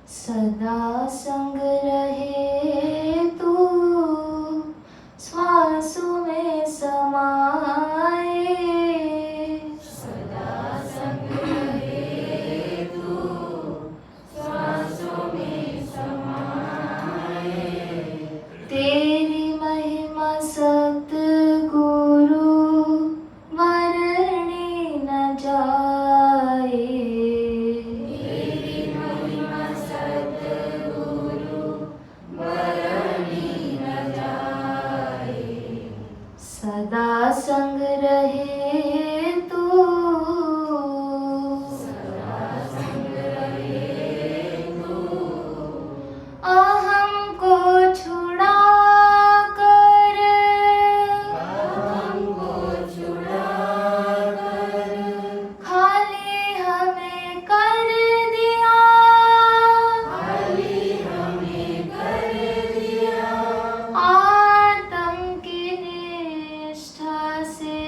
सदा संग रहे तू, श्वासों में समाए। सदा संग रहे तू, श्वासों में समाए। तेरी महिमा सतगुरु वर्णि न जाए। तेरी महिमा सतगुरु वर्णि न जाए। सदा संग रहे तू, सदा संग रहे तू, अहम को छुड़ा कर, हमको छुड़ा कर, खाली हमें कर दिया। खाली हमें कर दिया। आत्म की निष्ठा से,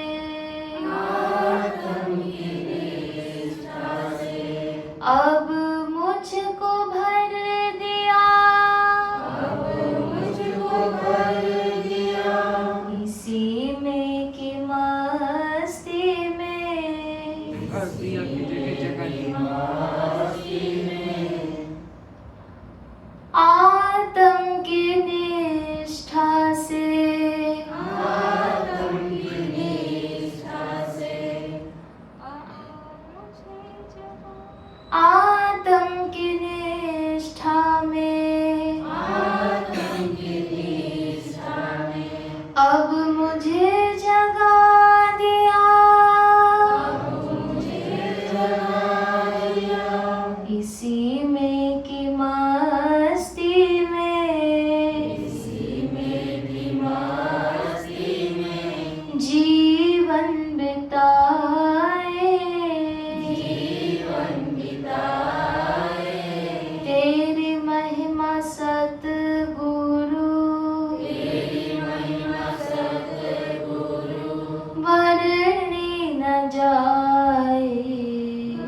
आत्म की निष्ठा से, अब मुझको भर दिया। अब मुझको भर दिया। इसी में की मस्ती में, मस्ती में, आत्म की निष्ठा से, आत्म की निष्ठा से, आत्म की निष्ठा में, आत्म की निष्ठा में, अब मुझे जगा दिया। अब मुझे जगा दिया। इसी में की मस्ती में, इसी में की मस्ती में, जीवन बिताए। जीवन बिताए। तेरी महिमा सतगुरु तेरी महिमा सतगुरु वर्णि न जाए।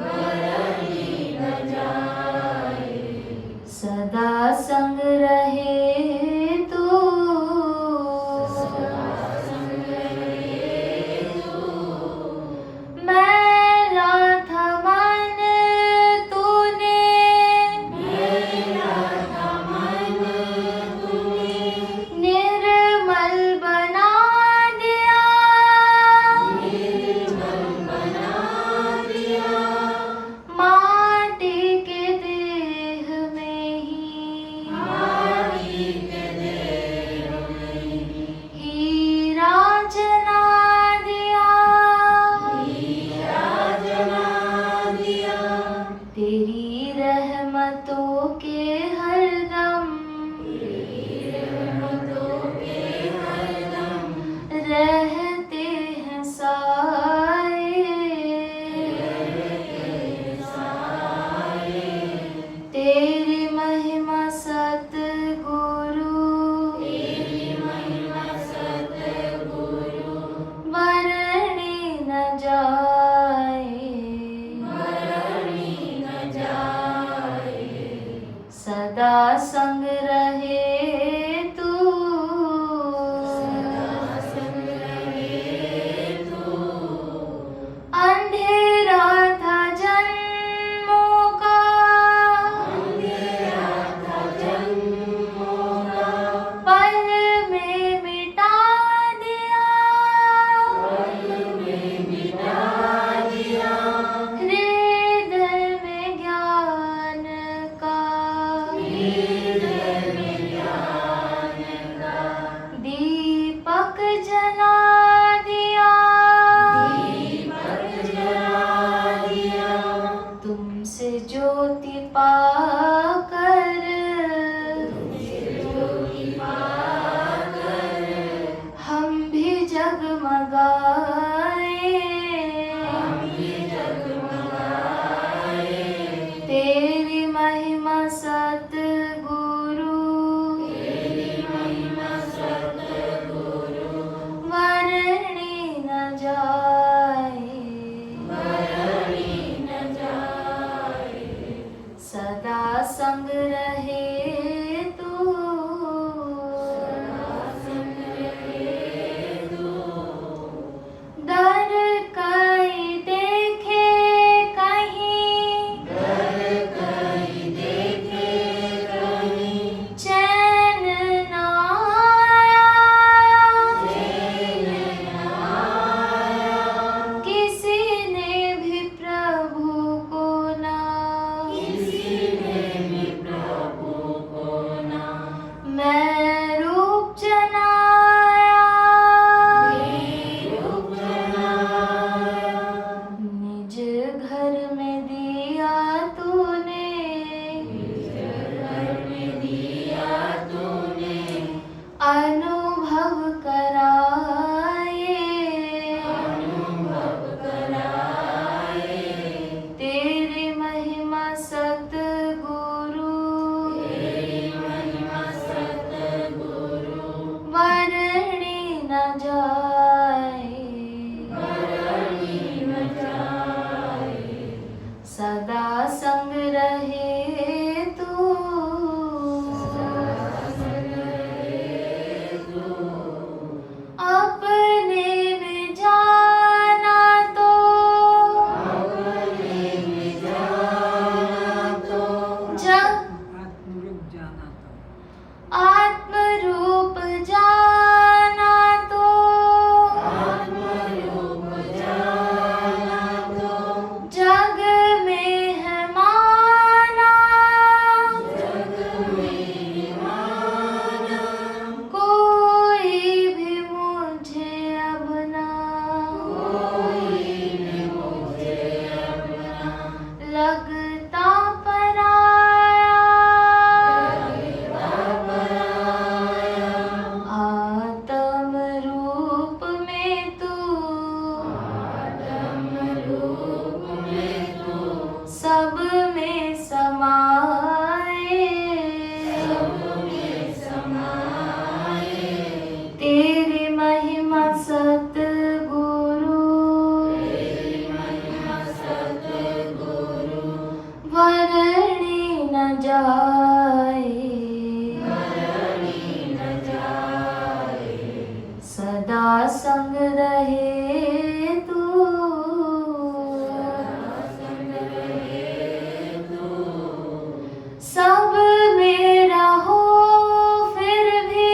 वर्णि न जाए। सदा संग रहे तू, सदा संग रहे तू, मैला था मन तूने, मेरा था मन तूने, निर्मल बना दिया। निर्मल बना दिया। माटी के देह में ही, माटी के देह में हीरा जना दिया। हीरा जना दिया। तेरी रहमतों के हरदम, तेरी रहमतों के हरदम रहते हैं साए। साए। तेरी महिमा सतगुरु तेरी महिमा सतगुरु वर्णि न जाए। वर्णि न जाए। सदा संग रहे तू, सदा संग रहे तू, अंधेरा था जन्मों का, अंधेरा था जन्मों का, पल में मिटा दिया। पल में मिटा दिया। हृदय में ज्ञान का, हृदय संग रहे तू, दर कई देखे कहीं, चैन ना आया, किसी ने भी प्रभु को ना, मैं रूप जनाया, निज घर में दिया तूने, अनुभव कराए, तेरी महिमा सतगुरु, वर्णी न जाए, सदा संग रहे तू, अपने में जाना तो, जग आत्मरूप जाना तो, जग में है माना, कोई भी मुझे अब ना, लगता पराया, आत्म रूप में तू, सब में समाए, तेरी महिमा सतगुरु, वर्णी न जाए, सदा संग रहे तू, सब मेरा हो फिर भी,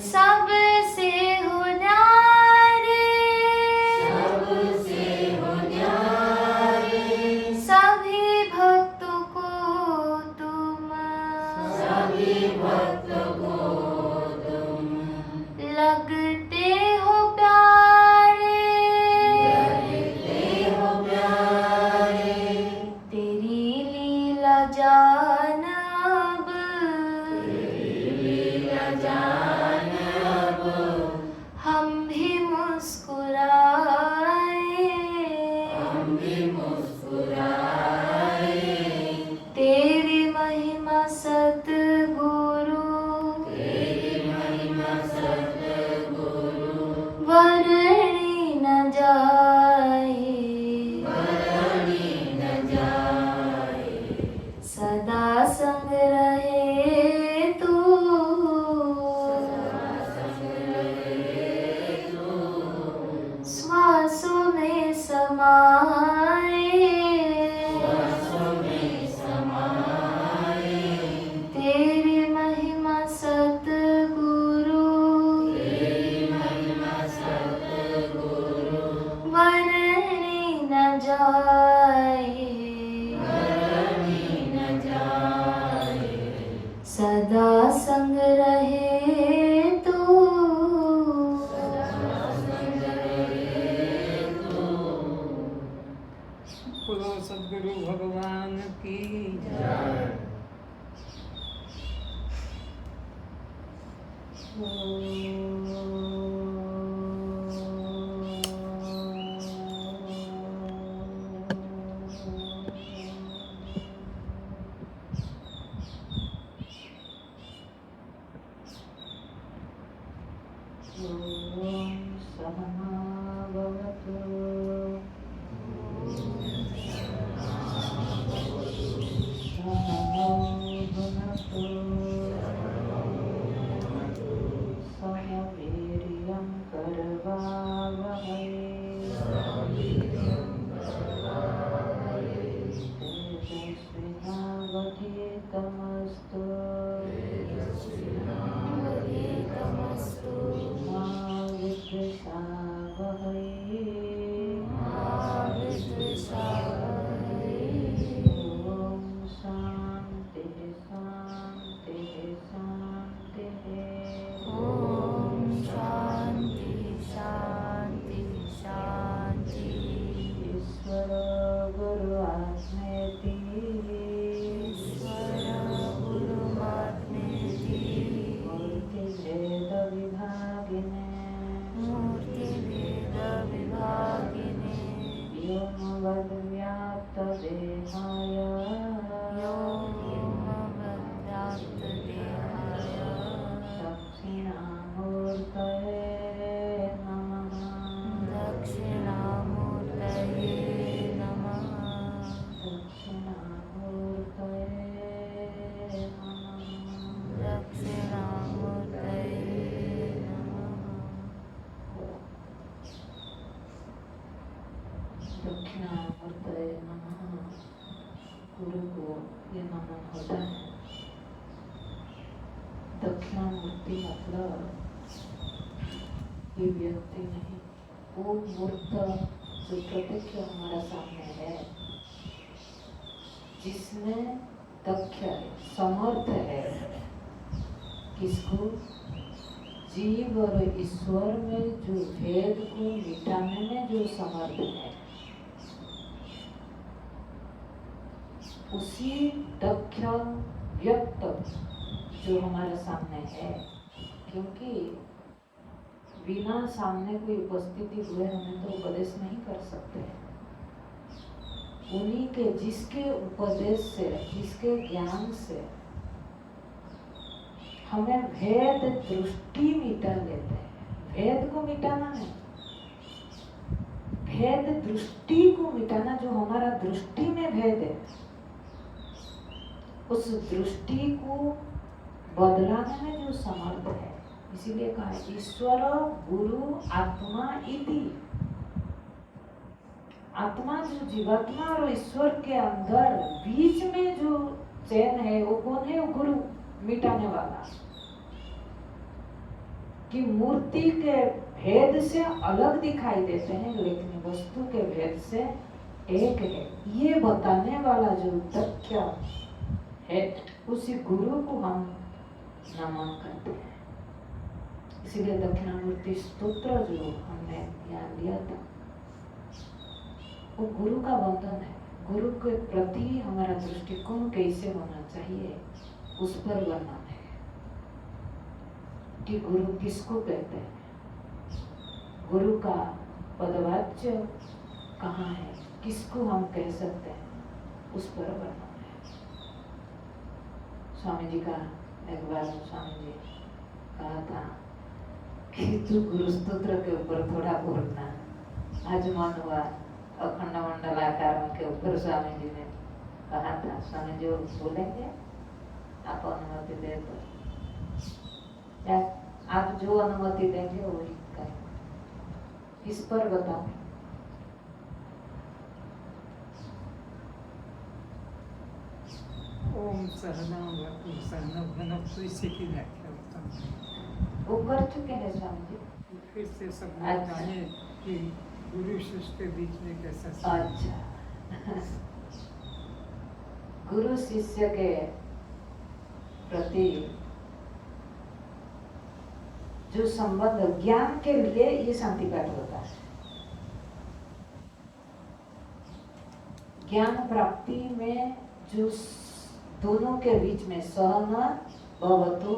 सबसे हो न्यारे, सभी भक्तों को तुम, लगते हो प्यारे, तेरी लीला जान अब, हम भी मुस्कुराए, तेरी महिमा सतगुरु, वर्णी न जाए, सदा संग रहे तू, श्वासों में समाए, तेरी महिमा सतगुरु, वर्णी न जाए, सदा संग रहे तू, बोलो सद्गुरु भगवान की जय। सहना भवतु देहाय दक्षिणामूर्तये नमः दक्षिणामूर्तये नमः दक्षिणामूर्तये नमः दक्षिणामूर्तये नमः दक्षिणामूर्तये नमः। गुरु को ये नमन होता है। दक्षिणामूर्ति मतलब ये व्यक्ति नहीं, वो मूर्त जो प्रत्यक्ष हमारा सामने है, जिसमें दक्ष है, समर्थ है, किसको? जीव और ईश्वर में जो भेद को मिटाने में जो समर्थ है, उसी दक्ष व्यक्त जो हमारे सामने है। क्योंकि बिना सामने कोई उपस्थिति हुए हमें तो उपदेश नहीं कर सकते। उन्हीं के जिसके उपदेश से, जिसके ज्ञान से हमें भेद दृष्टि मिटा लेते हैं। भेद को मिटाना है, भेद दृष्टि को मिटाना, जो हमारा दृष्टि में भेद है, उस दृष्टि को बदलाने में जो समर्थ है। इसीलिए कहा ईश्वर गुरु आत्मा इति। आत्मा जो जीवात्मा और ईश्वर के अंदर बीच में जो चैन है, वो कौन है? वो गुरु, मिटाने वाला। कि मूर्ति के भेद से अलग दिखाई देते हैं, लेकिन वस्तु के भेद से एक है, ये बताने वाला जो तथ्य है, उसी गुरु को हम नमन करते हैं। इसीलिए दक्षिणामूर्ति स्तोत्र जो हमने यहाँ लिया था, वो गुरु का वंदन है। गुरु के प्रति हमारा दृष्टिकोण कैसे होना चाहिए, उस पर वर्णन है कि गुरु किसको कहते हैं, गुरु का पदवाच्य कहाँ है, किसको हम कह सकते हैं, उस पर वर्णन है। स्वामी जी का एक बार स्वामी जी कहा था कि तू गुरु स्तोत्र के ऊपर थोड़ा बोलना। आज मन हुआ अखंड मंडलाकारों के ऊपर स्वामी जी ने कहा था। स्वामी जी बोलेंगे, आप अनुमति दे तो, या आप जो अनुमति देंगे वही करें। इस पर बताओ। ओम सहना वतु सहना भुनक्तु, इसी की व्याख्या होता है। वो कर चुके हैं स्वामी जी। फिर से सब अच्छा। जाने कि गुरु शिष्य के बीच में कैसा अच्छा गुरु शिष्य के प्रति जो संबंध ज्ञान के लिए ये शांति पाठ होता है। ज्ञान प्राप्ति में जो दोनों के बीच में सहन भवतु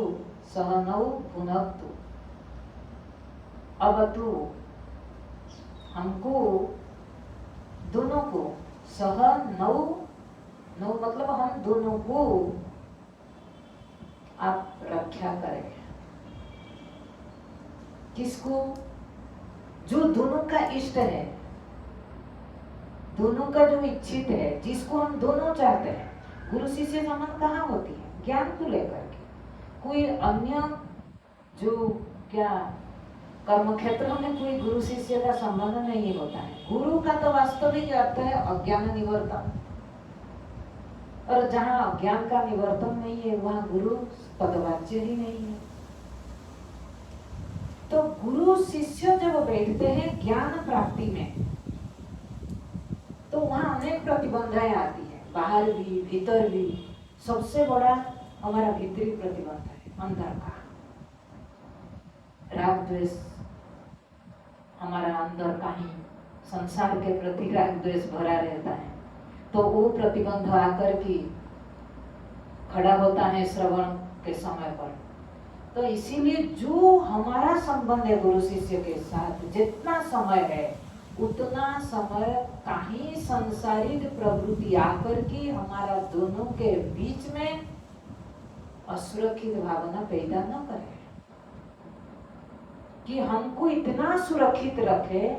सहनौ भुनक्तु। अब तो हमको दोनों को सहनौ, नौ मतलब हम दोनों को आप रक्षा करें। किसको? जो दोनों का इष्ट है, दोनों का जो इच्छित है, जिसको हम दोनों चाहते हैं। गुरु शिष्य संबंध कहाँ होती है? ज्ञान को लेकर के। कोई अन्य जो क्या कर्म क्षेत्रों में कोई गुरु शिष्य का संबंध नहीं होता है। गुरु का तो वास्तविक अर्थ है अज्ञान निवर्तन, और जहाँ अज्ञान का निवर्तन नहीं है वहाँ गुरु पदवाच्य ही नहीं है। तो गुरु शिष्य जब बैठते हैं ज्ञान प्राप्ति में, तो वहाँ अनेक प्रतिबंधाएं आती है, बाहर भी भीतर भी। सबसे बड़ा हमारा भीतरी प्रतिबंध है अंदर का राग द्वेष। हमारा अंदर का ही संसार के प्रति राग द्वेष भरा रहता है, तो वो प्रतिबंध आकर के खड़ा होता है श्रवण के समय पर। तो इसीलिए जो हमारा संबंध है गुरु शिष्य के साथ, जितना समय है उतना समय कहीं सांसारिक प्रवृत्ति आकर के हमारा दोनों के बीच में असुरक्षित भावना पैदा न करे, कि हमको इतना सुरक्षित रखे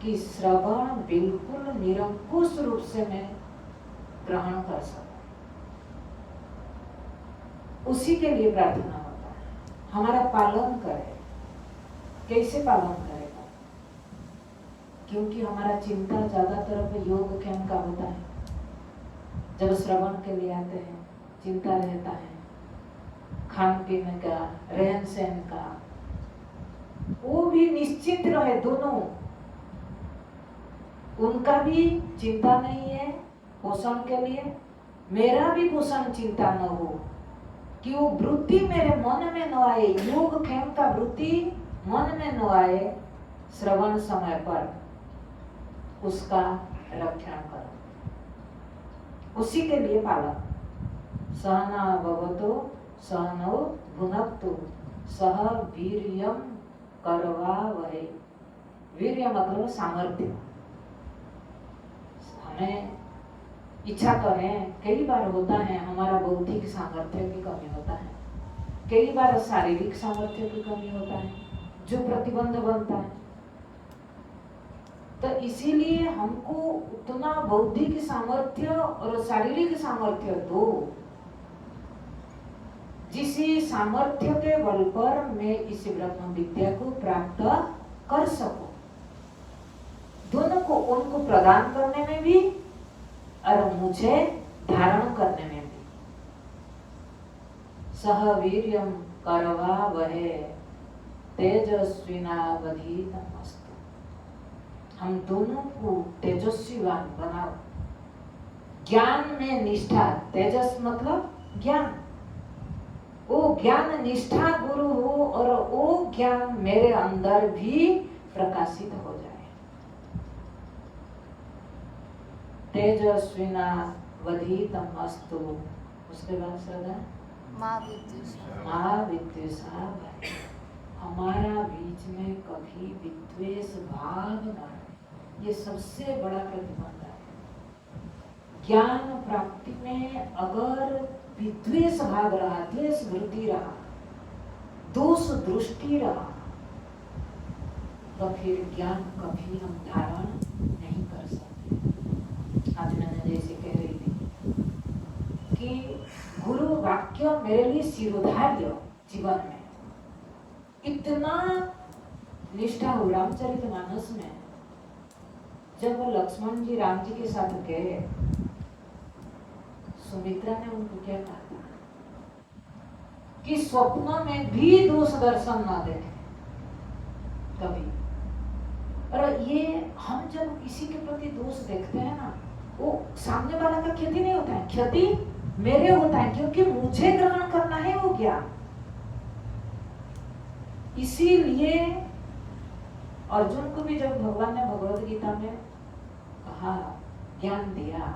कि श्रवण बिल्कुल निरंकुश रूप से मैं ग्रहण कर सकूं। उसी के लिए प्रार्थना होता है, हमारा पालन करे। कैसे पालन करेगा? क्योंकि हमारा चिंता ज्यादातर योग क्षेम का होता है। जब श्रवण के लिए आते हैं चिंता रहता है खान पीने का, रहन सहन का, वो भी निश्चित रहे दोनों, उनका भी चिंता नहीं है पोषण के लिए, मेरा भी पोषण चिंता न हो, कि वो वृत्ति मेरे मन में न आए, योग क्षेम का वृत्ति मन में न आए। श्रवण समय पर उसका रक्षण करो, उसी के लिए पालन। सहना भवतो सहनौ भुनक्तु सह वीर्यम करवावहै। वीर्य मतलब सामर्थ्य। हमें इच्छा तो है, कई बार होता है हमारा बौद्धिक सामर्थ्य की कमी होता है, कई बार शारीरिक सामर्थ्य की कमी होता है जो प्रतिबंध बनता है। तो इसीलिए हमको उतना बौद्धिक सामर्थ्य और शारीरिक सामर्थ्य दो, जिस सामर्थ्य के बल पर मैं इस ब्रह्म विद्या को प्राप्त कर सकूं। दोनों को, उनको प्रदान करने में भी और मुझे धारण करने में भी। सह वीर्यम करवावहै तेजस्विनावधीतमस्तु। हम दोनों को तेजस्वीवान बनाओ। ज्ञान में निष्ठा, तेजस मतलब ज्ञान, वो ज्ञान निष्ठा गुरु हो और वो ज्ञान मेरे अंदर भी प्रकाशित हो जाए। तेजस्विनावधीतमस्तु। उसके बाद श्रद्धा माँ विद्युषा। माँ विद्वेषा भय। हमारा बीच में कभी विद्वेष भाव न आए, ये सबसे बड़ा प्रतिबंध है। ज्ञान प्राप्ति में अगर विद्वेष भाव रहा, द्वेष वृत्ति रहा, दोष दृष्टि रहा, तो फिर ज्ञान कभी हम धारण नहीं कर सकते। आज मैंने जैसे कह रही थी कि गुरु वाक्य मेरे लिए शिरोधार्य जीवन में इतना निष्ठा हो। रामचरितमानस में जब वो लक्ष्मण जी राम जी के साथ गए, सुमित्रा ने उनको क्या कहा था कि स्वप्न में भी दोष दर्शन ना देखे कभी। और ये हम जब किसी के प्रति दोष देखते हैं ना, वो सामने वाला का क्षति नहीं होता है, क्षति मेरे होता है, क्योंकि मुझे ग्रहण करना है वो ज्ञान। इसीलिए अर्जुन को भी जब भगवान ने भगवद गीता में कहा, ज्ञान दिया,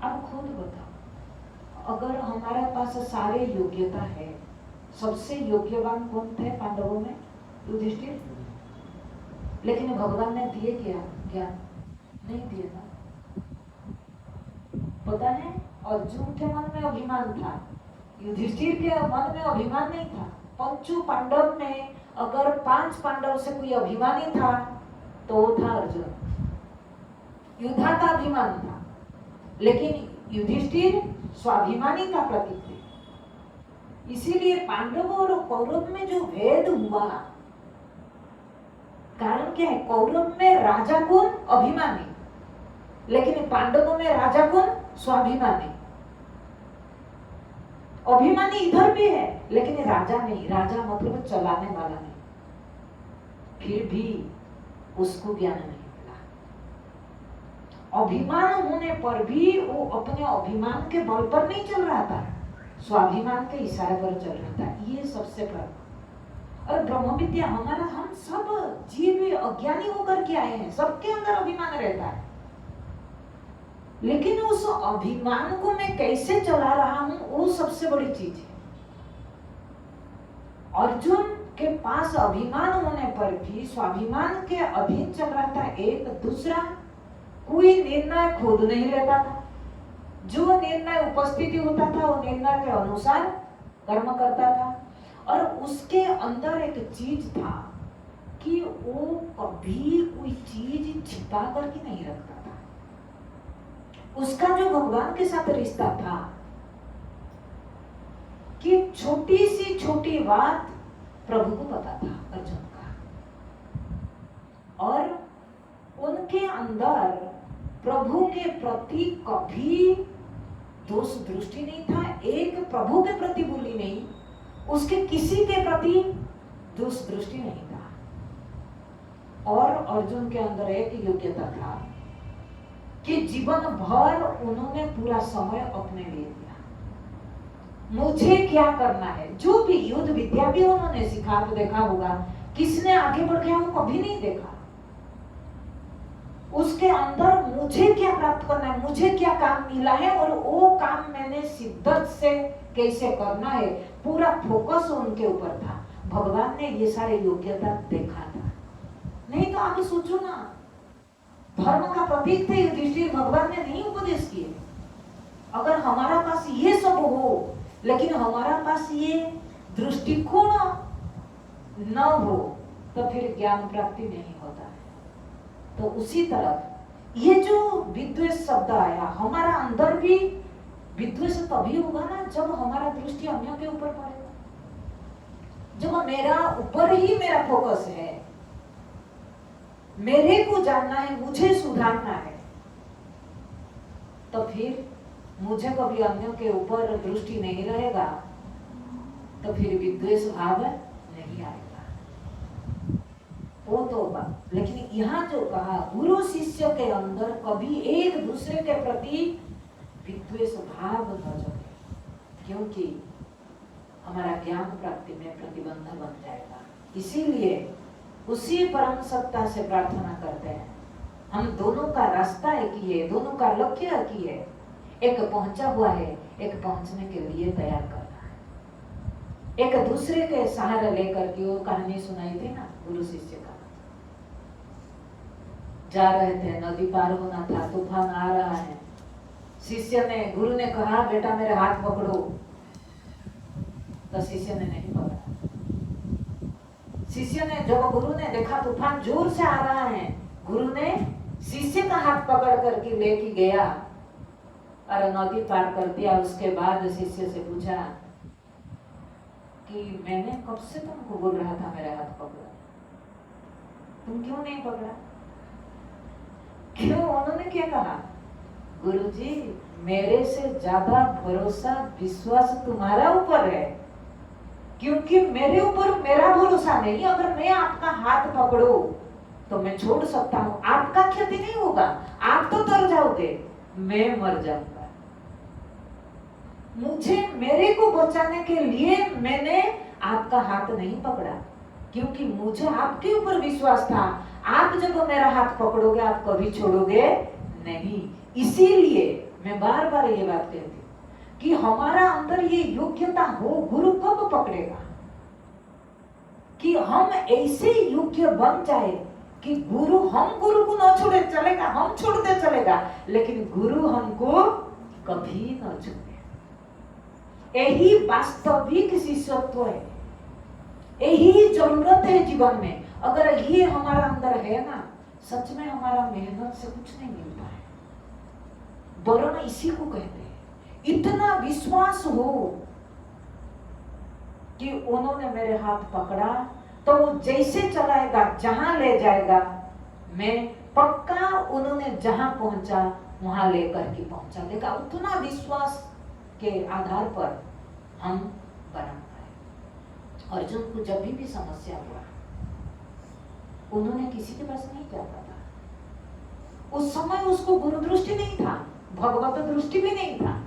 अब खुद बताओ, अगर हमारे पास सारे योग्यता है, सबसे योग्यवान कौन थे पांडवों में? युधिष्ठिर। लेकिन भगवान ने दिए क्या? ज्ञान नहीं दिए ना। पता है, अर्जुन के मन में अभिमान था, युधिष्ठिर के मन में अभिमान नहीं था। पंचू पांडव में अगर 5 पांडव से कोई अभिमानी था तो वो था अर्जुन। युद्धा का अभिमान था, लेकिन युधिष्ठिर स्वाभिमानी का प्रतीक थे। इसीलिए पांडव और कौरव में जो भेद हुआ, कारण क्या है? कौरव में राजा कौन? अभिमानी, लेकिन पांडवों में राजा कौन? स्वाभिमानी। अभिमानी इधर भी है, लेकिन राजा नहीं। राजा मतलब चलाने वाला नहीं। फिर भी उसको ज्ञान नहीं मिला। अभिमान होने पर भी वो अपने अभिमान के बल पर नहीं चल रहा था, स्वाभिमान के इशारे पर चल रहा था। ये सबसे फर्क। और ब्रह्म विद्या हमारा, हम सब जीव अज्ञानी होकर के आए हैं, सबके अंदर अभिमान रहता है, लेकिन उस अभिमान को मैं कैसे चला रहा हूं, वो सबसे बड़ी चीज है। अर्जुन के पास अभिमान होने पर भी स्वाभिमान के अधीन चल रहा था। एक दूसरा कोई निर्णय खुद नहीं लेता था, जो निर्णय उपस्थिति होता था वो निर्णय के अनुसार कर्म करता था। और उसके अंदर एक चीज था कि वो कभी कोई चीज छिपा करके नहीं रखता था। उसका जो भगवान के साथ रिश्ता था कि छोटी सी छोटी बात प्रभु को पता था अर्जुन का, और उनके अंदर प्रभु के प्रति कभी दोष दृष्टि नहीं था। एक प्रभु के प्रति बोली नहीं, उसके किसी के प्रति दोष दृष्टि नहीं था। और अर्जुन के अंदर एक योग्यता था कि जीवन भर उन्होंने पूरा समय अपने लिए दिया। मुझे क्या करना है, जो भी युद्ध विद्या भी उन्होंने सिखा तो देखा होगा, किसने आगे बढ़ गया वो कभी नहीं देखा। उसके अंदर मुझे क्या प्राप्त करना है, मुझे क्या काम मिला है और वो काम मैंने शिद्दत से कैसे करना है, पूरा फोकस उनके ऊपर था। भगवान ने ये सारे योग्यता देखा था। नहीं तो आप सोचो ना, धर्म का प्रतीक थे युधिष्ठिर, भगवान ने नहीं उपदेश किए। अगर हमारा पास ये सब हो लेकिन हमारा पास ये दृष्टिकोण न हो तो फिर ज्ञान प्राप्ति नहीं होता है। तो उसी तरह ये जो विद्वेष शब्द आया, हमारा अंदर भी विद्वेष तभी होगा ना जब हमारा दृष्टि अन्य के ऊपर पड़ेगा, जब मेरा ऊपर ही मेरा फोकस है, मेरे को जानना है, मुझे सुधारना है, तो फिर मुझे कभी अन्य के ऊपर दृष्टि नहीं रहेगा, तो फिर विद्वेष भाव नहीं आएगा। वो तो बात। लेकिन यहाँ जो कहा, गुरु शिष्य के अंदर कभी एक दूसरे के प्रति विद्वेष भाव न जगे, क्योंकि हमारा ज्ञान प्राप्ति में प्रतिबंध बन जाएगा। इसीलिए उसी परम सत्ता से प्रार्थना करते हैं। हम दोनों का रास्ता एक ही है, दोनों का लक्ष्य एक ही है। एक पहुंचा हुआ है, एक पहुंचने के लिए तैयार करना है। एक दूसरे के सहारा लेकर के वो कहानी सुनाई थी ना गुरु शिष्य का। जा रहे थे, नदी पार होना था, तूफान आ रहा है। शिष्य ने, गुरु ने कहा बेटा मेरे हाथ पकड़ो, तो शिष्य ने नहीं पकड़ा। शिष्य ने, जब गुरु ने देखा तूफान जोर से आ रहा है, गुरु ने शिष्य का हाथ पकड़ करके लेके गया और नदी पार कर दिया। उसके बाद शिष्य से पूछा कि मैंने कब से तुमको बोल रहा था मेरा हाथ पकड़ो, तुम क्यों नहीं पकड़ा? क्यों? उन्होंने क्या कहा? गुरुजी मेरे से ज्यादा भरोसा विश्वास तुम्हारा ऊपर है, क्योंकि मेरे ऊपर मेरा भरोसा नहीं। अगर मैं आपका हाथ पकड़ू तो मैं छोड़ सकता हूँ, आपका क्षति नहीं होगा, आप तो तर जाओगे, मैं मर जाऊंगा। मुझे, मेरे को बचाने के लिए मैंने आपका हाथ नहीं पकड़ा, क्योंकि मुझे आपके ऊपर विश्वास था। आप जब मेरा हाथ पकड़ोगे आप कभी छोड़ोगे नहीं। इसीलिए मैं बार बार ये बात कहती हूँ कि हमारा अंदर ये योग्यता हो, गुरु कब पकड़ेगा कि हम ऐसे योग्य बन जाए कि गुरु, हम गुरु को न छोड़े चलेगा, हम छोड़ते चलेगा, लेकिन गुरु हमको कभी न छोड़े। यही वास्तविक शिष्यत्व है, यही जरूरत है जीवन में। अगर ये हमारा अंदर है ना, सच में हमारा मेहनत से कुछ नहीं मिलता है। वर्ण इसी को कहते हैं। इतना विश्वास हो कि उन्होंने मेरे हाथ पकड़ा तो वो जैसे चलाएगा, जहां ले जाएगा, मैं पक्का उन्होंने जहां पहुंचा वहां लेकर के पहुंचा देगा। उतना विश्वास के आधार पर हम बना पाए। अर्जुन को जब भी समस्या हुआ, उन्होंने किसी के पास नहीं जाता था। उस समय उसको गुरु दृष्टि नहीं था, भगवत दृष्टि भी नहीं था,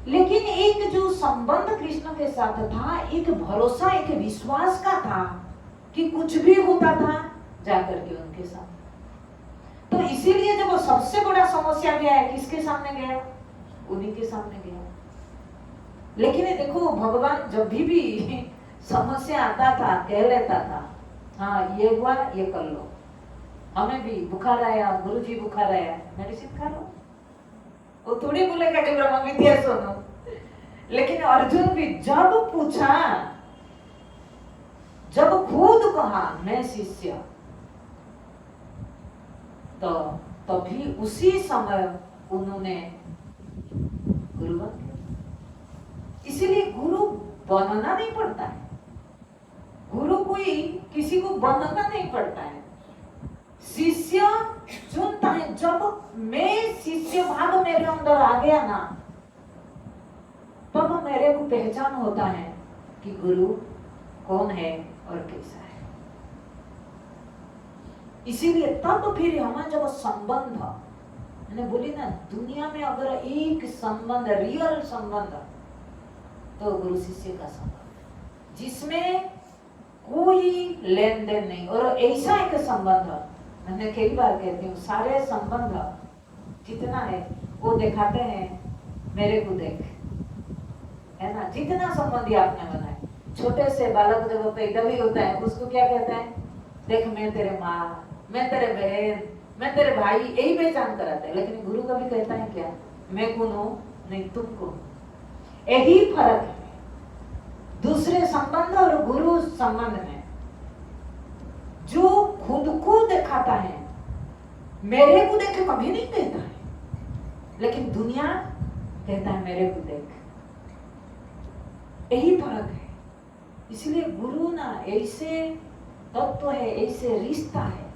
लेकिन एक जो संबंध कृष्ण के साथ था, एक भरोसा, एक विश्वास का था कि कुछ भी होता था जाकर के उनके साथ। तो इसीलिए जब वो सबसे बड़ा समस्या गया है, किसके सामने गया? उन्हीं के सामने गया। लेकिन देखो भगवान जब भी समस्या आता था, कह लेता था, हाँ ये हुआ, ये कर लो। हमें भी बुखार आया, गुरुजी बुखार आया, मेडिसिन खा लो। वो थोड़ी बोलेगा कि ब्रह्म विद्या सुनो। लेकिन अर्जुन भी जब पूछा, जब खुद कहा मैं शिष्य, तो तभी उसी समय उन्होंने गुरु बन गए। इसीलिए गुरु बनना नहीं पड़ता है, गुरु कोई किसी को बनना नहीं पड़ता है, शिष्य चुनता है। जब मैं शिष्य भाव मेरे अंदर आ गया ना, तब मेरे को पहचान होता है कि गुरु कौन है और कैसा है। इसीलिए तब फिर हमारा जब संबंध, मैंने बोली ना, दुनिया में अगर एक संबंध, रियल संबंध, तो गुरु शिष्य का संबंध, जिसमें कोई लेन देन नहीं। और ऐसा एक संबंध, मैंने कई बार कहती हूँ, सारे संबंध जितना है वो दिखाते हैं मेरे को देख, है ना। जितना संबंधी आपने बनाए, छोटे से बालक जब पैदा भी होता है, उसको क्या कहते हैं, देख मैं तेरे माँ, मैं तेरे बहन, मैं तेरे भाई, यही पहचान कराते हैं। लेकिन गुरु कभी कहता है क्या, मैं कौन हूं, नहीं तुम कौन। यही फर्क है दूसरे संबंध और गुरु संबंध में। जो खुद को दिखाता है, मेरे को देख के कभी नहीं कहता है, लेकिन दुनिया कहता है मेरे को देख। यही फर्क है। इसलिए गुरु ना ऐसे तत्व है, ऐसे रिश्ता है,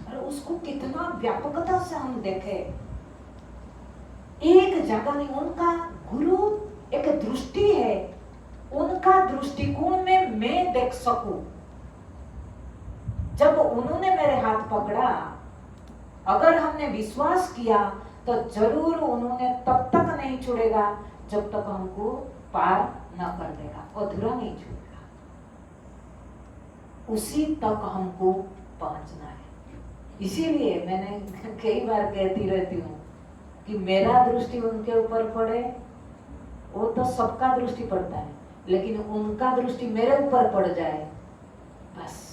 और उसको कितना व्यापकता से हम देखे। एक जगह नहीं, उनका गुरु एक दृष्टि है, उनका दृष्टिकोण में मैं देख सकूं। जब उन्होंने मेरे हाथ पकड़ा, अगर हमने विश्वास किया तो जरूर उन्होंने तब तक नहीं छोड़ेगा जब तक हमको पार न कर देगा, अधूरा नहीं छोड़ेगा, उसी तक हमको पहुंचना है। इसीलिए मैंने कई बार कहती रहती हूँ कि मेरा दृष्टि उनके ऊपर पड़े, वो तो सबका दृष्टि पड़ता है, लेकिन उनका दृष्टि मेरे ऊपर पड़ जाए, बस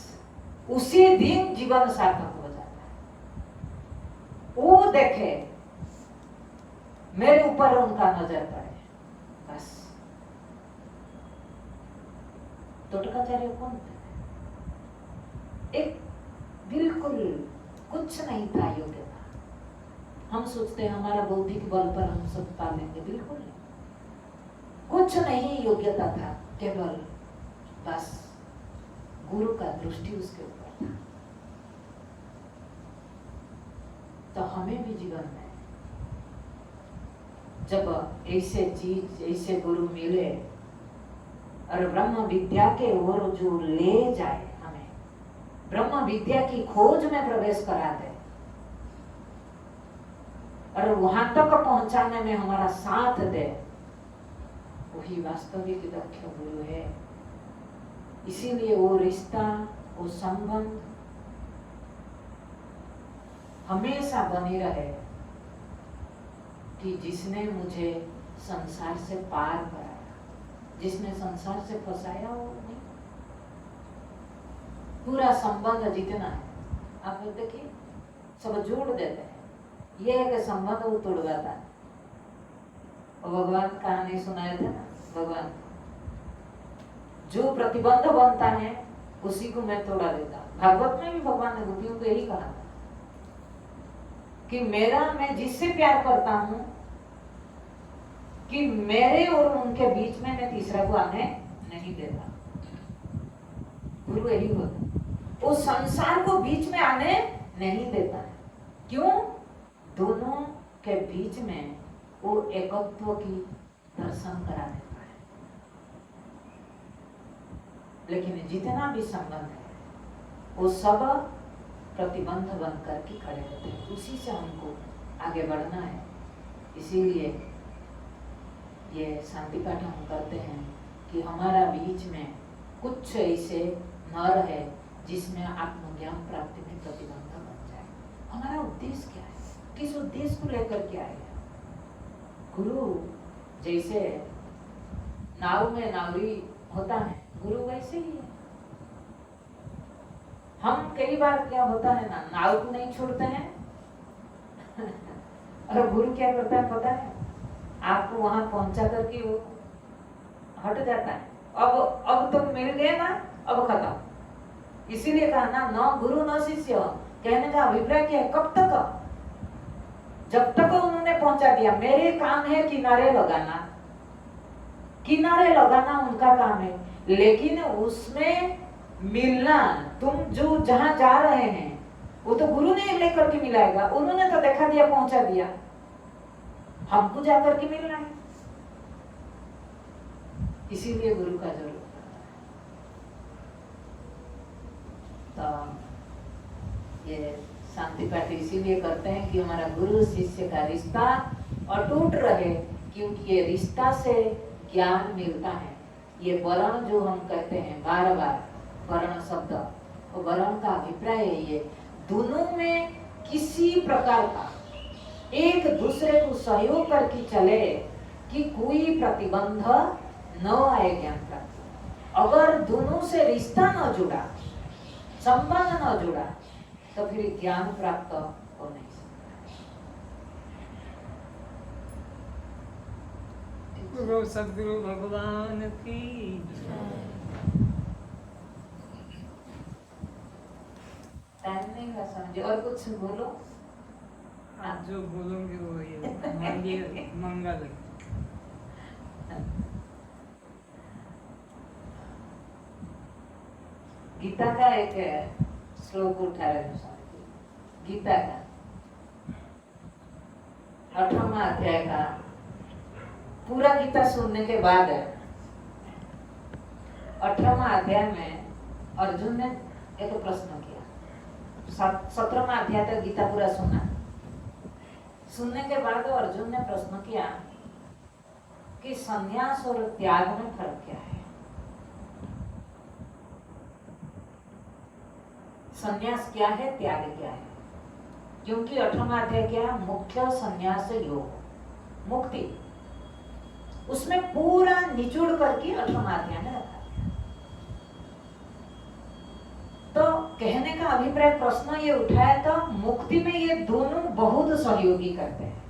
उसी दिन जीवन सार्थक हो जाता है। वो देखे मेरे ऊपर उनका नजर पड़े, बस। तोटकाचार्य कौन थे? एक बिल्कुल कुछ नहीं था योग्यता। हम सोचते हैं हमारा बौद्धिक बल पर हम सब पा लेंगे, बिल्कुल नहीं। कुछ नहीं योग्यता था, केवल बस गुरु का दृष्टि उसके ऊपर था। तो हमें भी जीवन में जब ऐसे चीज, ऐसे गुरु मिले और ब्रह्म विद्या के ओर जो ले जाए, हमें ब्रह्म विद्या की खोज में प्रवेश करा दे और वहां तक पहुंचाने में हमारा साथ दे, वही वास्तविक दक्ष गुरु है। इसीलिए वो रिश्ता, वो संबंध हमेशा बनी रहे कि जिसने मुझे संसार से पार कराया, जिसने संसार से फंसाया वो नहीं। पूरा संबंध जितना है, आप देखिए, सब जोड़ देते हैं। ये है कि संबंध वो तोड़वाता है। भगवान कहानी सुनाए थे ना, भगवान जो प्रतिबंध बनता है उसी को मैं तोड़ा देता। भागवत में भी भगवान ने गोपियों को यही कहा था कि मैं जिससे प्यार करता हूं, कि मेरे और उनके बीच में मैं तीसरा को आने नहीं देता। गुरु यही होता, वो संसार को बीच में आने नहीं देता है। क्यों? दोनों के बीच में वो एकत्व की दर्शन करा देता है। लेकिन जितना भी संबंध है वो सब प्रतिबंध बनकर के खड़े होते हैं, उसी से हमको आगे बढ़ना है। इसीलिए ये शांति पाठ हम करते हैं कि हमारा बीच में कुछ ऐसे न रहे जिसमें आत्मज्ञान प्राप्ति में प्रतिबंध बन जाए। हमारा उद्देश्य क्या है, किस उद्देश्य को लेकर के आए? गुरु जैसे नाव में नावरी होता है, गुरु वैसे ही है। हम कई बार क्या होता है ना, नाव को नहीं छोड़ते हैं और गुरु क्या करता है पता है, आपको वहां पहुंचा करके वो हट जाता है। अब तो मिल गए ना, अब खत्म। इसीलिए कहा ना, न गुरु न शिष्य, कहने का अभिप्राय क्या है, कब तक, जब तक उन्होंने पहुंचा दिया। मेरे काम है किनारे लगाना, किनारे लगाना उनका काम है, लेकिन उसमें मिलना, तुम जो जहां जा रहे हैं वो तो गुरु ने लेकर के मिलाएगा। उन्होंने तो देखा दिया, पहुंचा दिया, हमको जाकर के मिलना है। इसीलिए गुरु का जरूरत है। तो ये शांति पाठ इसीलिए करते हैं कि हमारा गुरु शिष्य का रिश्ता अटूट रहे, क्योंकि ये रिश्ता से ज्ञान मिलता है। ये वर्ण जो हम कहते हैं बार बार, वर्ण शब्द, वो वर्ण का अभिप्राय है ये दोनों में किसी प्रकार का एक दूसरे को सहयोग करके चले कि कोई प्रतिबंध न आए ज्ञान प्राप्ति। अगर दोनों से रिश्ता न जुड़ा, संबंध न जुड़ा, तो फिर ज्ञान प्राप्त हो नहीं सकता। गुरु सदगुरु भगवान की। टाइम नहीं हुआ समझे, और कुछ बोलो। आप जो बोलोगे वो ये मंगल। गीता का एक श्लोक उठा रहे हैं, गीता का 8वां अध्याय का पूरा गीता सुनने के बाद 8वां अध्याय में अर्जुन ने एक प्रश्न किया। 17वां अध्याय तक गीता पूरा सुना, सुनने के बाद अर्जुन ने प्रश्न किया कि संन्यास और त्याग में फर्क क्या है। संन्यास क्या है, त्याग क्या है? क्योंकि 8वां अध्याय क्या है, मुख्य संन्यास योग, मुक्ति, उसमें पूरा निचोड़ करके 8वां अध्याय में रखा। तो कहने का अभिप्राय, प्रश्न ये उठाया था, मुक्ति में ये दोनों बहुत सहयोगी करते हैं।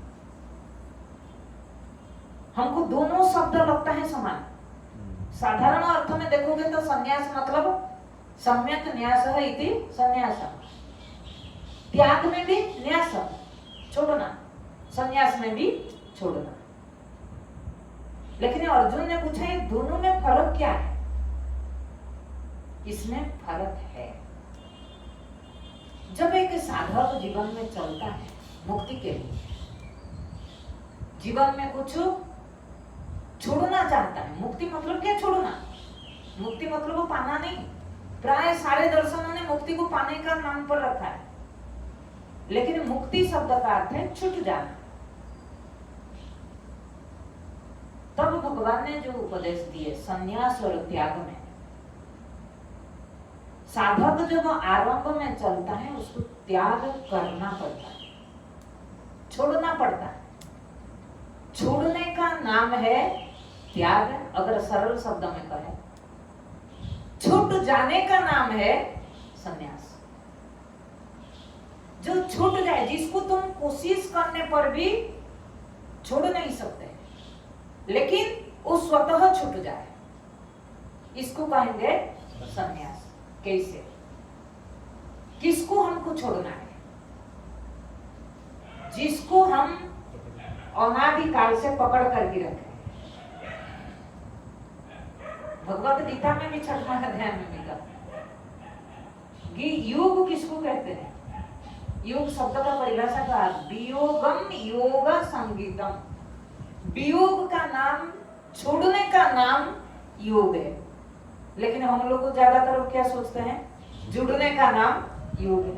हमको दोनों शब्द लगता है समान। साधारण अर्थ में देखोगे तो संन्यास मतलब सम्यक न्यास है इति संन्यास, त्याग में भी न्यास, छोड़ना, संन्यास में भी छोड़ना। लेकिन अर्जुन ने पूछा ये दोनों में फर्क क्या है? इसमें फर्क है, जब एक साधक जीवन में चलता है मुक्ति के लिए, जीवन में कुछ छोड़ना चाहता है। मुक्ति मतलब क्या छोड़ना? मुक्ति मतलब वो पाना नहीं। प्राय सारे दर्शनों ने मुक्ति को पाने का नाम पर रखा है, लेकिन मुक्ति शब्द का अर्थ है छूट जाना। तब भगवान ने जो उपदेश दिए संन्यास और त्याग में, साधक जब आरंभ में चलता है उसको त्याग करना पड़ता है, छोड़ना पड़ता है। छोड़ने का नाम है त्याग। अगर सरल शब्द में कहें, छूट जाने का नाम है संन्यास। जो छूट जाए, जिसको तुम कोशिश करने पर भी छोड़ नहीं सकते, लेकिन वो स्वतः छूट जाए, इसको कहेंगे संन्यास। कैसे, किसको हमको छोड़ना है? जिसको हम अनादिकाल से पकड़ करके रखे। भगवत गीता में भी 6वां अध्याय में मिला कि योग किसको कहते हैं? योग शब्द का परिभाषा का वियोगम योग संगीतम। वियोग का नाम, छोड़ने का नाम योग है, लेकिन हम लोग को ज्यादातर क्या सोचते हैं, जुड़ने का नाम योग है।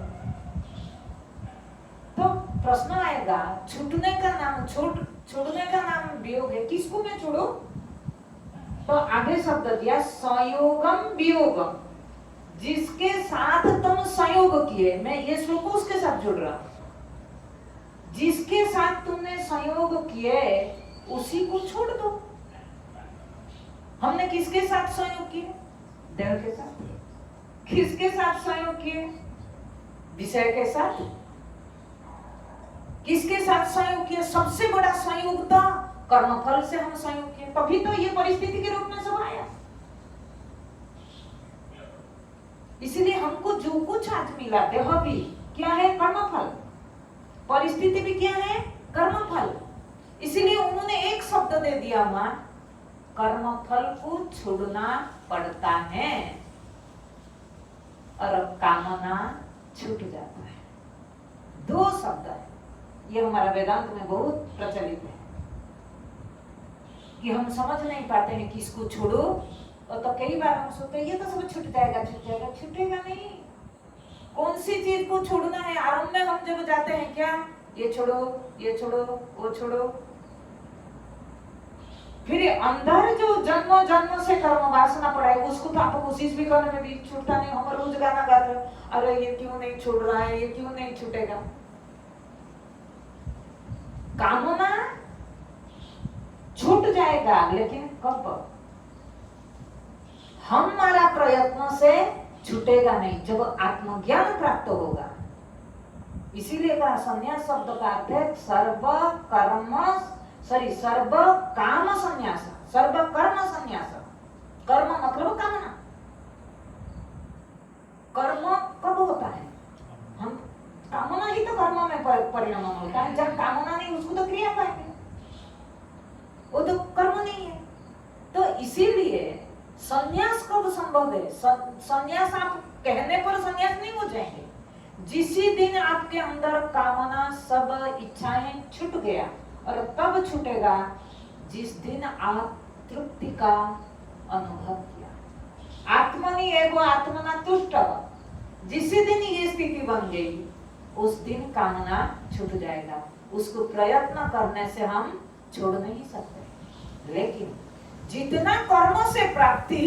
तो प्रश्न आएगा, छूटने का नाम, छोड़ने का नाम वियोग है, किसको मैं छोड़ू? तो आगे शब्द दिया संयोगम वियोगम, जिसके साथ तुम संयोग किए, मैं ये श्लोक उसके साथ जुड़ रहा हूं। जिसके साथ तुमने संयोग किए उसी को छोड़ दो। हमने किसके साथ संयोग किए? देह के साथ। किसके साथ संयोग किए? विषय के साथ। किसके साथ संयोग किए? सबसे बड़ा संयोग तो कर्मफल से हम संयोग किए, तभी तो ये परिस्थिति के रूप में सब आया। इसलिए हमको जो कुछ आज मिला, देह भी क्या है? कर्मफल। परिस्थिति भी क्या है? कर्मफल। इसीलिए उन्होंने एक शब्द दे दिया, मां, कर्मफल को छोड़ना पड़ता है और कामना छूट जाता है। दो शब्द है, ये हमारा वेदांत में बहुत प्रचलित है कि हम समझ नहीं पाते हैं कि इसको छोड़ो, और तो कई बार हम सोचते हैं ये तो सब छूट जाएगा, छूट जाएगा। छूटेगा नहीं। कौन सी चीज को छोड़ना है? आरंभ में हम जब जाते हैं, क्या ये छोड़ो, ये छोड़ो, वो छोड़ो, फिर अंदर जो जन्मों जन्मों से कर्म वासना पड़ा है, उसको तो आप कोशिश भी करने में भी छूटता नहीं। हम रोज गाना गाते हैं, अरे ये क्यों नहीं छूट रहा है, ये क्यों नहीं छूटेगा। कामना छूट जाएगा, लेकिन कब? हमारा प्रयत्न से छूटेगा नहीं, जब आत्मज्ञान प्राप्त होगा। इसीलिए कहा संन्यास शब्द का अर्थ है सर्व काम संन्यास, सर्व कर्म संन्यास। कर्म मतलब कामना। कर्म कब होता है? हम कामना ही तो कर्म में परिणाम होता है। जब कामना नहीं, उसको तो क्रिया पाएंगे, वो तो कर्म नहीं है। तो इसीलिए संन्यास कब संभव है? संन्यास आप कहने पर संन्यास नहीं हो जाएंगे। जिसी दिन आपके अंदर कामना सब इच्छाएं छूट गया, और तब छूटेगा जिस दिन आप तृप्ति का अनुभव किया। आत्मनि एवं आत्मना तुष्ट। जिस दिन ये स्थिति बन गई, उस दिन कामना छूट जाएगा। उसको प्रयत्न करने से हम छोड़ नहीं सकते, लेकिन जितना कर्म से प्राप्ति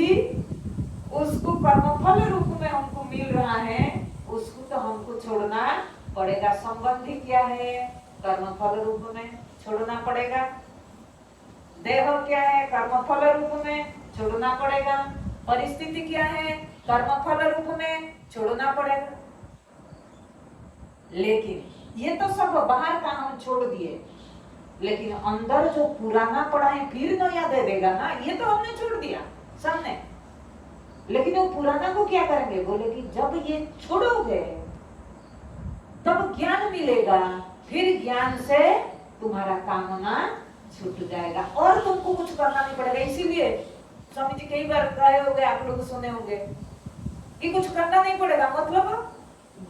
उसको कर्मफल रूप में हमको मिल रहा है, उसको तो हमको छोड़ना पड़ेगा। संबंधी क्या है? कर्मफल रूप में छोड़ना पड़ेगा। देह क्या है? कर्मफल रूप में छोड़ना पड़ेगा। परिस्थिति क्या है? कर्मफल रूप में छोड़ना पड़ेगा। लेकिन ये तो सब बाहर का हम छोड़ दिए, लेकिन अंदर जो पुराना पड़ा है फिर नया दे देगा ना, ये तो हमने छोड़ दिया सामने। लेकिन वो पुराना को क्या करेंगे? बोले कि जब ये छोड़ोगे तब ज्ञान मिलेगा, फिर ज्ञान से तुम्हारा कामना छूट जाएगा और तुमको कुछ करना नहीं पड़ेगा। इसीलिए स्वामी जी कई बार कहे होंगे, आप लोग सुने होंगे कि कुछ करना नहीं पड़ेगा। मतलब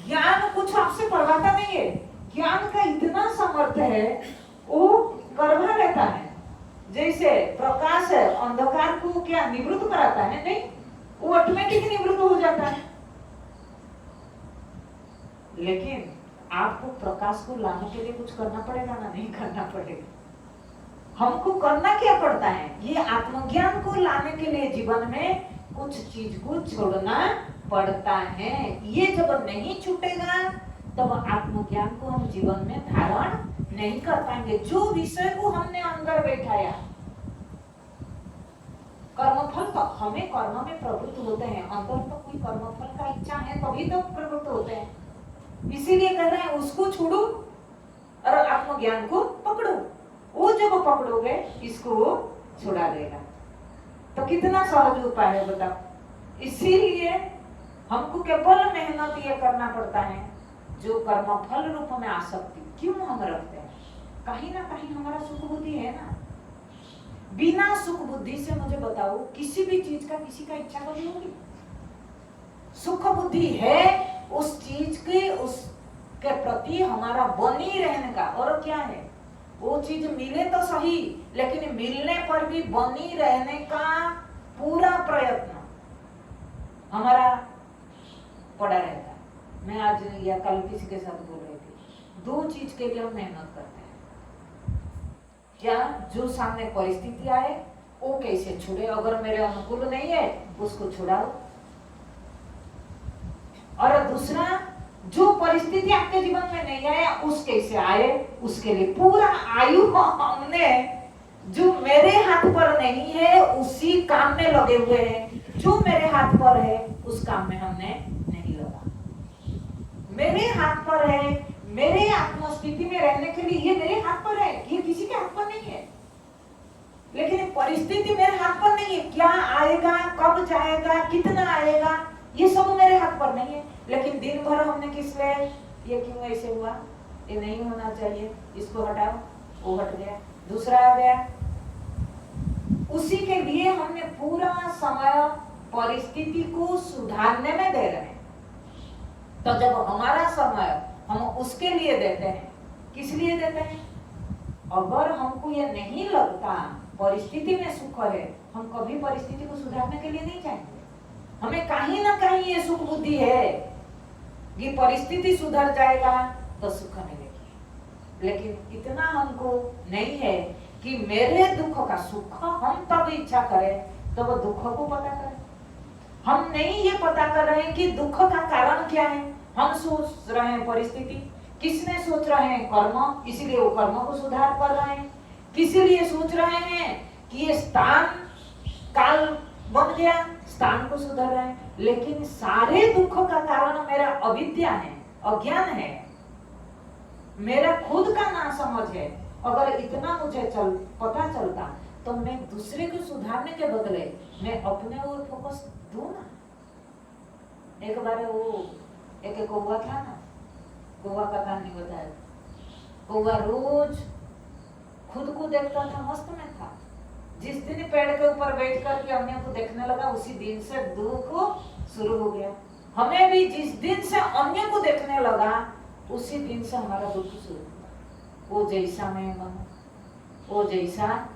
ज्ञान कुछ आपसे करवाता नहीं है। ज्ञान का इतना सामर्थ्य है, वो करवा लेता है। जैसे प्रकाश है, अंधकार को क्या निवृत्त कराता है? नहीं, वो ऑटोमेटिक निवृत्त हो जाता है। लेकिन आपको प्रकाश को लाने के लिए कुछ करना पड़ेगा ना? नहीं करना पड़ेगा। हमको करना क्या पड़ता है? ये आत्मज्ञान को लाने के लिए जीवन में कुछ चीज को छोड़ना पड़ता है। ये जब नहीं छूटेगा तब आत्मज्ञान को हम जीवन में धारण नहीं कर पाएंगे। जो विषय को हमने अंदर बैठाया, कर्मफल तो हमें कर्म में प्रवृत्त होते हैं। अंदर तो कोई कर्मफल का इच्छा है तभी तो प्रवृत्त होते हैं। इसीलिए कह रहे हैं उसको छोड़ो और आत्मज्ञान को पकड़ो। वो जब पकड़ोगे इसको वो छुड़ा देगा। तो कितना सहज उपाय है बताओ। इसीलिए हमको केवल मेहनत ये करना पड़ता है। जो कर्मफल रूप में आसक्ति क्यों हम रखते हैं? कहीं ना कहीं हमारा सुख बुद्धि है ना। बिना सुख बुद्धि से मुझे बताओ किसी भी चीज का किसी का इच्छा कभी होगी? सुख बुद्धि है उस चीज के उसके प्रति हमारा बनी रहने का। और क्या है? वो चीज मिले तो सही, लेकिन मिलने पर भी बनी रहने का पूरा प्रयत्न हमारा पड़ा रहता है। मैं आज या कल किसी के साथ बोल रही थी, दो चीज के लिए हम मेहनत करते हैं। क्या? जो सामने परिस्थिति आए वो कैसे छुड़े, अगर मेरे अनुकूल नहीं है उसको छुड़ाओ। और दूसरा, जो परिस्थिति आपके जीवन में नहीं आया उस कैसे आए, उसके लिए पूरा आयु हमने जो मेरे हाथ पर नहीं है उसी काम में लगे हुए हैं। जो मेरे हाथ पर है उस काम में हमने नहीं लगा। मेरे हाथ पर है, मेरे आत्मस्थिति में रहने के लिए ये मेरे हाथ पर है, ये किसी के हाथ पर नहीं है। लेकिन परिस्थिति मेरे हाथ पर नहीं है, क्या आएगा, कब जाएगा, कितना आएगा, ये सब मेरे हाथ पर नहीं है। लेकिन दिन भर हमने किस लिए, ये क्यों ऐसे हुआ, ये नहीं होना चाहिए, इसको हटाओ, वो हट गया, दूसरा आ गया, उसी के लिए हमने पूरा समय परिस्थिति को सुधारने में दे रहे हैं। तो जब हमारा समय हम उसके लिए देते हैं, किस लिए देते हैं? अगर हमको ये नहीं लगता परिस्थिति में सुख है, हम कभी परिस्थिति को सुधारने के लिए नहीं चाहेंगे। हमें कहीं ना कहीं ये सुख बुद्धि है कि परिस्थिति सुधर जाएगा तो सुख मिलेगी, लेकिन इतना हमको नहीं है कि मेरे दुख का सुख हम तब इच्छा करें तो वो दुख को पता करें। हम नहीं ये पता कर रहे हैं कि दुख का कारण क्या है। हम सोच रहे हैं परिस्थिति, किसने सोच रहे हैं कर्म, इसीलिए वो कर्म को सुधार कर रहे हैं। किसी लिए सोच रहे हैं कि ये स्थान काल बन गया, स्थान को सुधार रहे हैं। लेकिन सारे दुख का कारण मेरा अविद्या है, अज्ञान है, मेरा खुद का ना समझ है। अगर इतना मुझे पता चलता तो मैं दूसरे को सुधारने के बदले मैं अपने ओर फोकस दूं ना। एक बार वो एक कौवा था ना, कौवा का कहानी बताया। कौवा रोज खुद को देखता था, मस्त में था। जिस दिन पेड़ के ऊपर बैठ कर के अन्य को देखने लगा, उसी दिन से दुख शुरू हो गया। हमें भी जिस दिन से अन्य को देखने लगा, उसी दिन से हमारा दुख शुरू हुआ। वो जैसा मैं बनूं, वो जैसा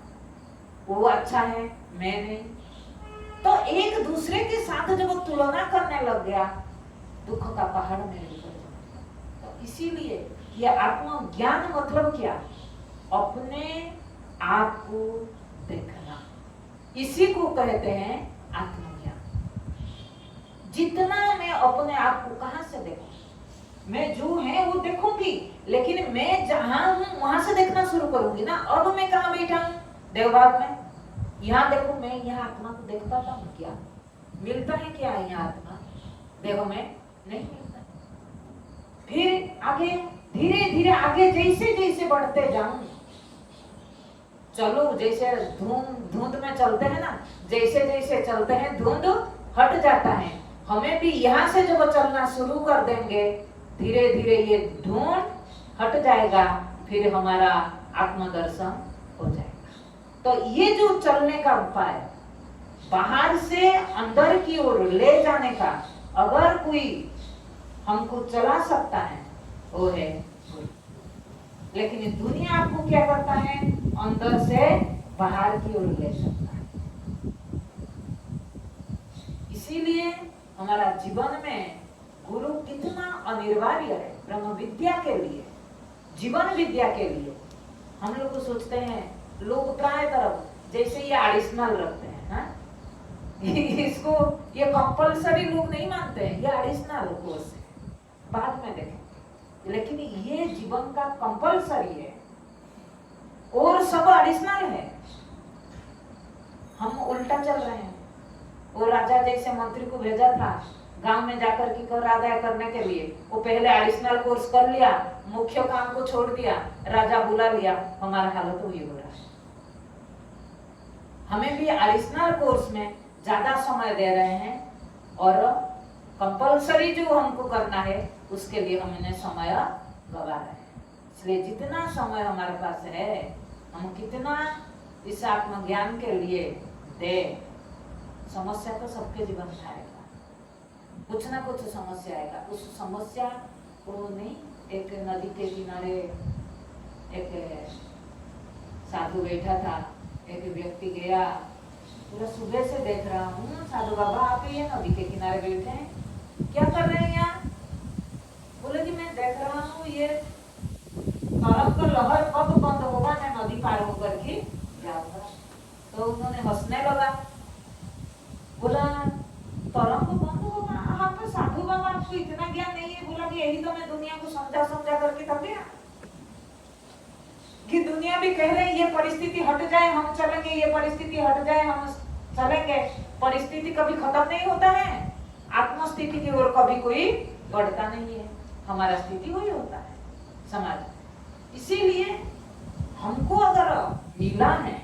वो अच्छा है, मैं नहीं। तो एक दूसरे के साथ जब वो तुलना करने लग गया, दुख का पहाड़ मेरे ऊपर चढ़। तो इसीलिए ये आत्मज्ञान मतलब क्या? अपने आप को देखना, इसी को कहते हैं आत्मज्ञान। जितना मैं अपने आप को कहां से देखूं, मैं जो है वो देखूंगी, लेकिन मैं जहां हूं वहां से देखना शुरू करूंगी ना। अब मैं कहां बैठा हूं? देवभाव में। यहाँ देखो, मैं यहाँ आत्मा को देख पाता हूँ क्या? मिलता है क्या यहाँ आत्मा? देव में नहीं मिलता। फिर आगे धीरे धीरे आगे जैसे जैसे बढ़ते जाऊं, चलो जैसे धुंध में चलते हैं ना, जैसे जैसे चलते हैं धुंध हट जाता है। हमें भी यहाँ से जब चलना शुरू कर देंगे, धीरे धीरे ये धुंध हट जाएगा, फिर हमारा आत्मदर्शन हो जाएगा। तो ये जो चलने का उपाय, बाहर से अंदर की ओर ले जाने का, अगर कोई हमको चला सकता है वो है गुरु। लेकिन दुनिया आपको क्या करता है? अंदर से बाहर की ओर ले सकता है। इसीलिए हमारा जीवन में गुरु कितना अनिवार्य है। ब्रह्म विद्या के लिए, जीवन विद्या के लिए हम लोग सोचते हैं, लोग प्राय तरफ जैसे ये एडिशनल रखते हैं, हाँ? इसको ये कंपलसरी लोग नहीं मानते हैं, ये एडिशनल कोर्स है, बाद में देखें। लेकिन ये जीवन का कंपलसरी है और सब एडिशनल है। हम उल्टा चल रहे हैं। वो राजा जैसे मंत्री को भेजा था गांव में जाकर के कर आदाय करने के लिए, वो पहले एडिशनल कोर्स कर लिया, मुख्य काम को छोड़ दिया, राजा बुला लिया। हमारा हालत वही हो रहा है। हमें भी एडिशनल कोर्स में ज्यादा समय दे रहे हैं और कंपलसरी जो हमको करना है उसके लिए हमने समय गवा रहे हैं। इसलिए जितना समय हमारे पास है, हम कितना इस आत्मज्ञान के लिए दे। समस्या तो सबके जीवन में आएगा, कुछ ना कुछ समस्या आएगा। उस समस्या को नहीं, एक नदी के किनारे एक साधु बैठा था, एक व्यक्ति गया, पूरा सुबह से देख रहा हूँ साधु बाबा आप ये नदी के किनारे बैठे हैं, क्या कर रहे हैं यहाँ? बोले कि मैं देख रहा हूँ ये तरंग का लहर कब बंद होगा, मैं नदी पार होकर के जाऊंगा। तो उन्होंने हंसने लगा, बोला तरंग बंद होगा? हाँ तो साधु बाबा आपको इतना ज्ञान नहीं है? बोला कि यही तो मैं दुनिया को समझा समझा करके थक गया कि दुनिया भी कह रही है ये परिस्थिति हट जाए हम चलेंगे, ये परिस्थिति हट जाए हम चलेंगे, परिस्थिति कभी खत्म नहीं होता है, आत्मस्थिति की ओर कभी कोई बढ़ता नहीं है। हमारा स्थिति वही होता है समाज। इसीलिए हमको अगर मिला है,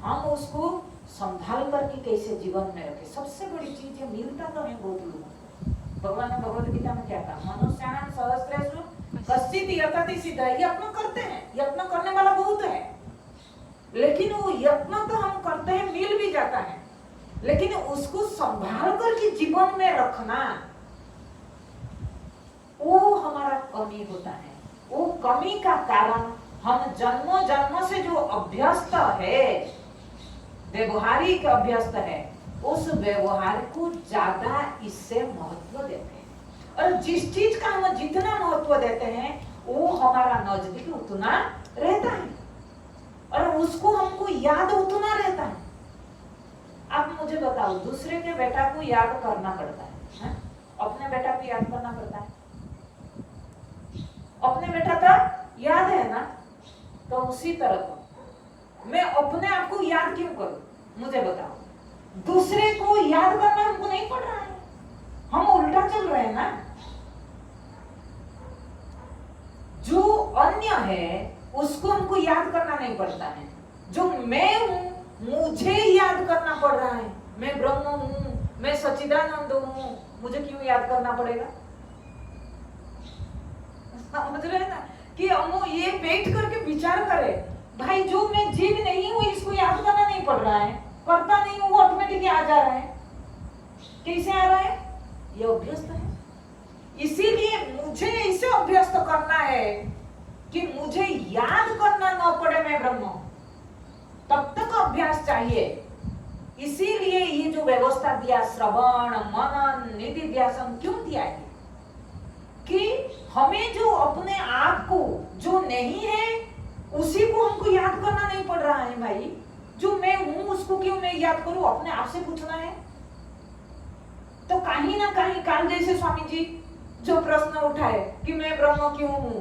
हम उसको संभाल करके कैसे जीवन में रखे। सबसे बड़ी चीज है, मिलता तो है बहुत लोगों को। भगवान ने भगवद गीता में क्या कहा, मनुष्याणां सहस्रेषु कश्चित् यतति सिद्धः। यत्न करते हैं, यत्न करने वाला बहुत है, लेकिन वो यत्न तो हम करते हैं, मिल भी जाता है, लेकिन उसको संभाल करके जीवन में रखना, वो हमारा कमी होता है। वो कमी का कारण हम जन्मों जन्मों से जो अभ्यस्त है, व्यवहारिक अभ्यस्त है, उस व्यवहार को ज्यादा इससे महत्व देते हैं। और जिस चीज का हम जितना महत्व देते हैं वो हमारा नजदीक उतना रहता है, और उसको हमको याद उतना रहता है। आप मुझे बताओ, दूसरे के बेटा को याद करना पड़ता है, अपने बेटा को याद करना पड़ता है? अपने बेटा तो याद है ना। तो उसी तरह मैं अपने आप को याद क्यों करूं, मुझे बताओ। दूसरे को याद करना हमको नहीं पड़ रहा है, हम उल्टा चल रहे हैं ना। जो अन्य है उसको हमको याद करना नहीं पड़ता है, जो मैं हूं मुझे याद करना पड़ रहा है। मैं ब्रह्म हूं, मैं सच्चिदानंद हूं, मुझे क्यों याद करना पड़ेगा? समझ रहे हैं ना कि हम ये बैठ करके विचार करें, भाई जो मैं जीव नहीं हूं इसको याद करना नहीं पड़ रहा है, करता नहीं हूं, वो ऑटोमेटिकली आ जा रहा है। कैसे आ रहा है? ये अभ्यस्त है। इसीलिए मुझे इसे अभ्यस्त करना है कि मुझे याद करना न पड़े मैं ब्रह्म हूं, तब तक अभ्यास चाहिए। इसीलिए ये जो व्यवस्था दिया, श्रवण मनन निधिध्यासन, क्यों दिया है? कि हमें जो अपने आप को जो नहीं है उसी को हमको याद करना नहीं पड़ रहा है। भाई जो मैं हूं उसको क्यों मैं याद करूं, अपने आप से पूछना है। तो कहीं ना कहीं काल जैसे स्वामी जी जो प्रश्न उठाए कि मैं ब्रह्म क्यों हूं,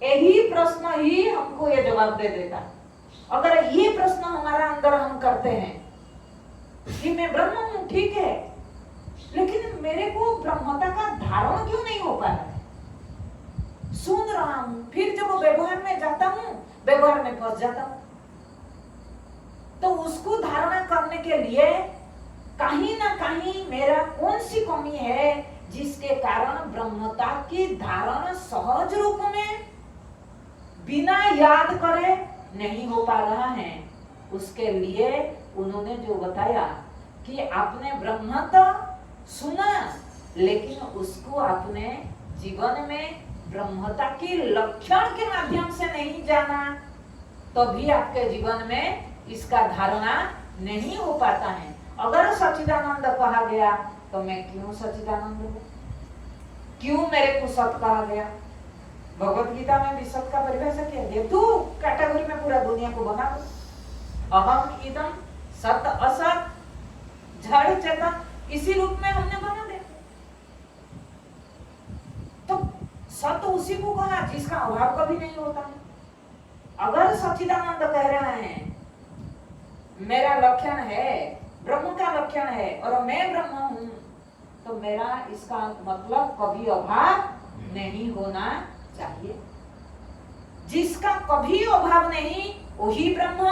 यही प्रश्न ही हमको ये जवाब दे देता। अगर ये प्रश्न हमारा अंदर हम करते हैं कि मैं ब्रह्म हूं, ठीक है, लेकिन मेरे को ब्रह्मता का धारण क्यों नहीं हो पा रहा है? सुन रहा हूं, फिर जब व्यवहार में जाता हूं, व्यवहार में फंस जाता हूं। तो उसको धारणा करने के लिए कहीं ना कहीं मेरा कौन सी कमी है जिसके कारण ब्रह्मता की धारणा सहज रूप में बिना याद करे नहीं हो पा रहा है। उसके लिए उन्होंने जो बताया कि आपने ब्रह्म तो सुना, लेकिन उसको आपने जीवन में ब्रह्मता की लक्षण के माध्यम से नहीं जाना, तभी आपके जीवन में इसका धारणा नहीं हो पाता है। अगर सच्चिदानंद कहा गया तो मैं क्यों सच्चिदानंद हूं, क्यों मेरे को सत कहा गया? भगवत गीता में भी सत का परिभाषा किया गया, तू कैटेगरी में पूरा दुनिया को बना दो। अहम इदम सत असत जड़ चेतन, इसी रूप में हमने बना दिया। तो सत उसी को कहा जिसका अभाव कभी नहीं होता है। अगर सच्चिदानंद कह रहे हैं मेरा लक्षण है, ब्रह्म का लक्षण है और मैं ब्रह्म हूं, तो मेरा इसका मतलब कभी अभाव नहीं होना चाहिए। जिसका कभी अभाव नहीं वही ब्रह्म,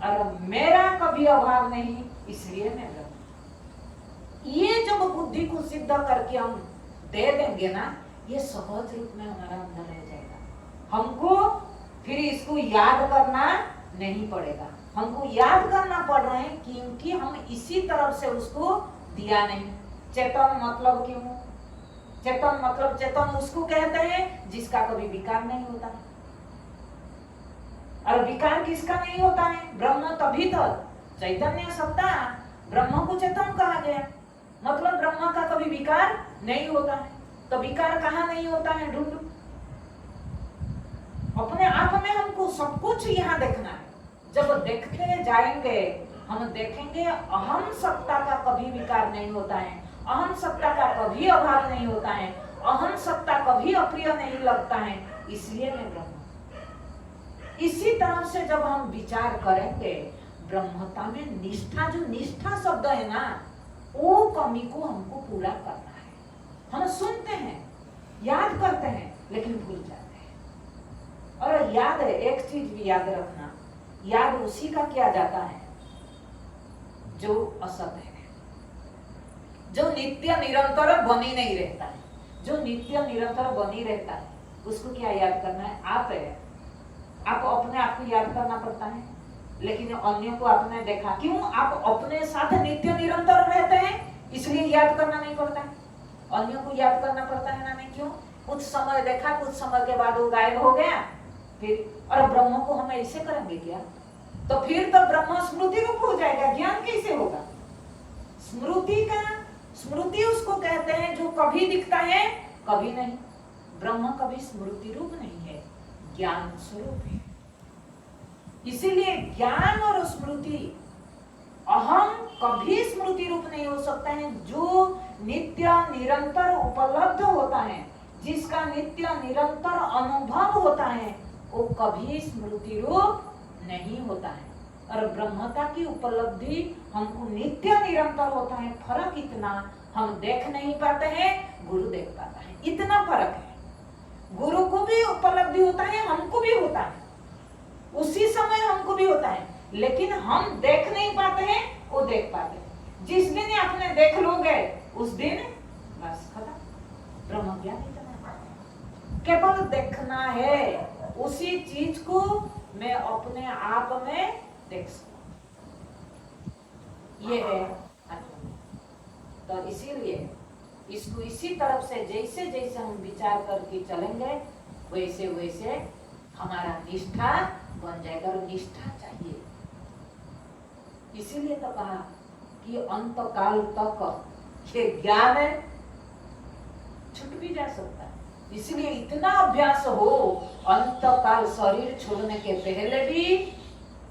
और मेरा कभी अभाव नहीं इसलिए मैं ब्रह्म। ये जब बुद्धि को सिद्ध करके हम दे देंगे ना, ये सहज रूप में हमारा अंदर रह जाएगा। हमको फिर इसको याद करना नहीं पड़ेगा। हमको याद करना पड़ रहा है क्योंकि हम इसी तरफ से उसको दिया नहीं। चेतन मतलब क्यों? चेतन मतलब चेतन उसको कहते हैं जिसका कभी विकार नहीं होता। और विकार किसका नहीं होता है? ब्रह्म। तभी तो चैतन्य सत्ता ब्रह्म को चेतन कहा गया, मतलब ब्रह्म का कभी विकार नहीं होता है। तो विकार कहाँ नहीं होता है? ढूंढो अपने आप में। हमको सब कुछ यहाँ देखना है। जब देखते जाएंगे हम देखेंगे अहम सत्ता का कभी विकार नहीं होता है, अहम सत्ता का कभी अभाव नहीं होता है, अहम सत्ता कभी अप्रिय नहीं लगता है, इसलिए मैं ब्रह्म। इसी तरह से जब हम विचार करेंगे, ब्रह्मता में निष्ठा, जो निष्ठा शब्द है ना, वो कमी को हमको पूरा करना है। हम सुनते हैं, याद करते हैं, लेकिन भूल जाते हैं। और याद है, एक चीज भी याद रखना, याद उसी का किया जाता है जो असत है, जो नित्य निरंतर बनी नहीं रहता है। जो नित्य निरंतर बनी रहता है उसको क्या याद करना है? आप है, आप अपने आप को याद करना पड़ता है, लेकिन अन्यों को आपने देखा, क्यों? आप अपने साथ नित्य निरंतर रहते हैं, इसलिए याद करना नहीं पड़ता है। अन्यों को याद करना पड़ता है ना, नहीं? क्यों? कुछ समय देखा, कुछ समय के बाद वो गायब हो गया, फिर और ब्रह्म को हम ऐसे करेंगे क्या? तो फिर तो ब्रह्म स्मृति रूप हो जाएगा, ज्ञान कैसे होगा? स्मृति का, स्मृति उसको कहते हैं जो कभी दिखता है कभी नहीं। ब्रह्म कभी स्मृति रूप नहीं है, ज्ञान स्वरूप है। इसीलिए ज्ञान और स्मृति, अहम कभी स्मृति रूप नहीं हो सकता है। जो नित्य निरंतर उपलब्ध होता है, जिसका नित्य निरंतर अनुभव होता है, वो कभी स्मृति रूप नहीं होता है। और ब्रह्मता की उपलब्धि हमको नित्य निरंतर होता है। फर्क इतना, हम देख नहीं पाते हैं, गुरु देख पाता है, इतना फर्क है। गुरु को भी उपलब्धि होता है, हमको भी होता है, उसी समय हमको भी होता है, लेकिन हम देख नहीं पाते हैं, वो देख पाते हैं। जिस दिन आपने देख लोगे उस दिन बस खत्म, ब्रह्म ज्ञान इतना। केवल देखना है, उसी चीज को मैं अपने आप में देख सकूं, ये है आत्मा। तो इसीलिए इसको इसी तरफ से जैसे जैसे हम विचार करके चलेंगे, वैसे वैसे हमारा निष्ठा बन जाएगा। और निष्ठा चाहिए, इसीलिए तो कहा कि अंत काल तक ये ज्ञान है, छूट भी जा सकता है। इसलिए इतना अभ्यास हो, अंत काल शरीर छोड़ने के पहले भी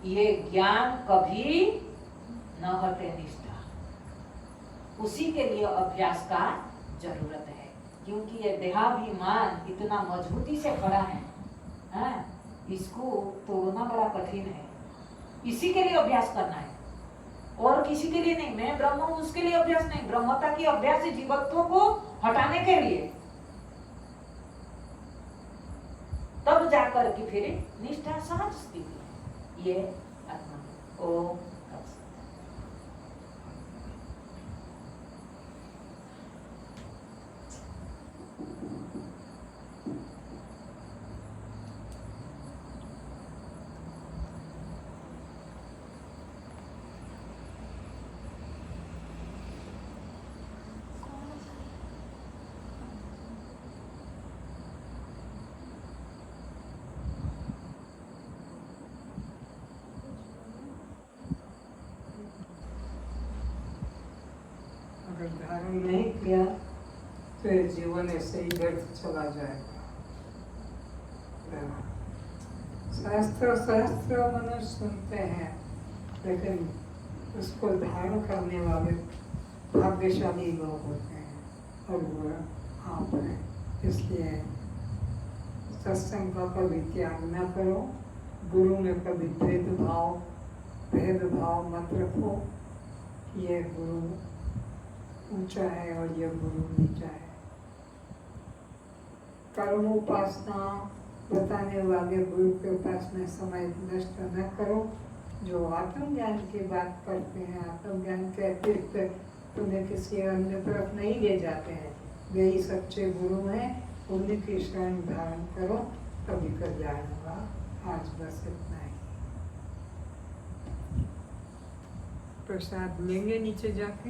ये ज्ञान कभी न हटे, निष्ठा। उसी के लिए अभ्यास का जरूरत है, क्योंकि ये देहाभिमान इतना मजबूती से खड़ा है, इसको तोड़ना बड़ा कठिन है। इसी के लिए अभ्यास करना है, और किसी के लिए नहीं। मैं ब्रह्म हूं उसके लिए अभ्यास नहीं, ब्रह्मता की अभ्यास जीवत्व को हटाने के लिए। तब जाकर के फिर निष्ठा सहज स्थिति है, ये आत्मा। ओम अगर धारण नहीं किया तो ये जीवन ऐसे ही व्यर्थ चला जाएगा। शास्त्र मनुष्य सुनते हैं, लेकिन उसको धारण करने वाले भाग्यशाली लोग होते हैं, और वो आप हैं। इसलिए सत्संग का कभी त्याग न करो, गुरु में कभी भेदभाव मत रखो। ये गुरु ऊंचा है और यह गुरु नीचा है। कर्मोपासना बताने वाले गुरु के उपासना समय नष्ट न करो। जो आत्मज्ञान की बात करते हैं, आत्मज्ञान के अतिरिक्त तुम्हें किसी अन्य तरफ नहीं ले जाते हैं, वे ही सच्चे गुरु हैं। उन्हीं की शरण धारण करो, तभी कल्याण होगा। आज बस इतना ही। प्रसाद लेंगे नीचे जाके।